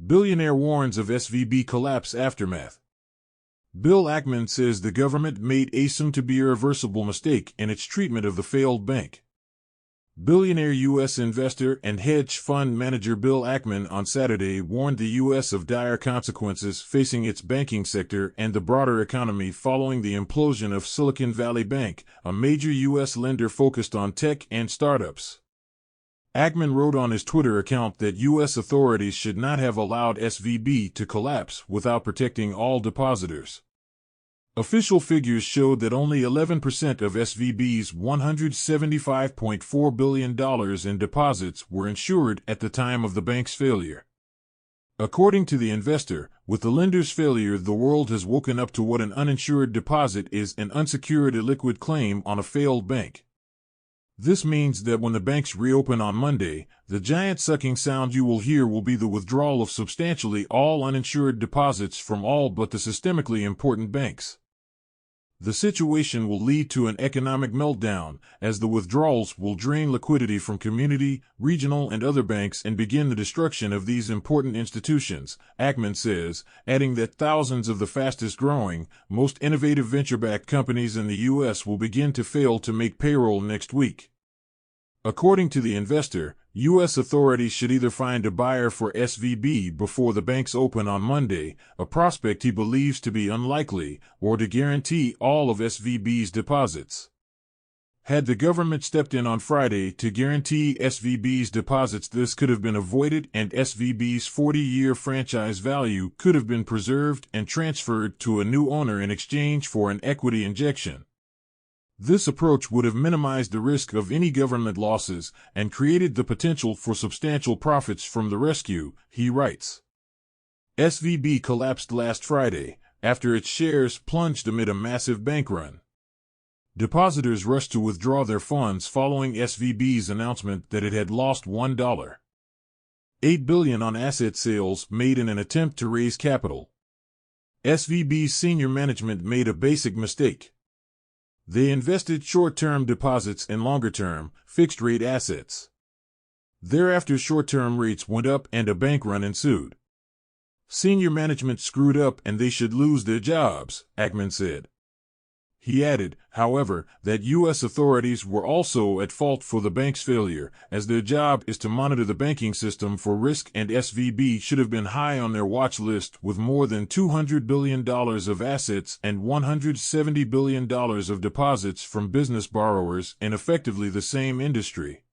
Billionaire warns of SVB collapse aftermath. Bill Ackman says the government made a soon-to-be-irreversible mistake in its treatment of the failed bank. Billionaire US investor and hedge fund manager Bill Ackman on Saturday warned the U.S. of dire consequences facing its banking sector and the broader economy following the implosion of Silicon Valley Bank, a major U.S. lender focused on tech and startups. Ackman wrote on his Twitter account that U.S. authorities should not have allowed SVB to collapse without protecting all depositors. Official figures showed that only 11% of SVB's $175.4 billion in deposits were insured at the time of the bank's failure. According to the investor, with the lender's failure, the world has woken up to what an uninsured deposit is: an unsecured illiquid claim on a failed bank. This means that when the banks reopen on Monday, the giant sucking sound you will hear will be the withdrawal of substantially all uninsured deposits from all but the systemically important banks. The situation will lead to an economic meltdown, as the withdrawals will drain liquidity from community, regional, and other banks and begin the destruction of these important institutions, Ackman says, adding that thousands of the fastest-growing, most innovative venture-backed companies in the U.S. will begin to fail to make payroll next week. According to the investor, U.S. authorities should either find a buyer for SVB before the banks open on Monday, a prospect he believes to be unlikely, or to guarantee all of SVB's deposits. Had the government stepped in on Friday to guarantee SVB's deposits, this could have been avoided and SVB's 40-year franchise value could have been preserved and transferred to a new owner in exchange for an equity injection. This approach would have minimized the risk of any government losses and created the potential for substantial profits from the rescue, he writes. SVB collapsed last Friday, after its shares plunged amid a massive bank run. Depositors rushed to withdraw their funds following SVB's announcement that it had lost $1.8 billion on asset sales made in an attempt to raise capital. SVB's senior management made a basic mistake. They invested short-term deposits in longer-term, fixed-rate assets. Thereafter, short-term rates went up and a bank run ensued. Senior management screwed up and they should lose their jobs, Ackman said. He added, however, that U.S. authorities were also at fault for the bank's failure, as their job is to monitor the banking system for risk, and SVB should have been high on their watch list with more than $200 billion of assets and $170 billion of deposits from business borrowers in effectively the same industry.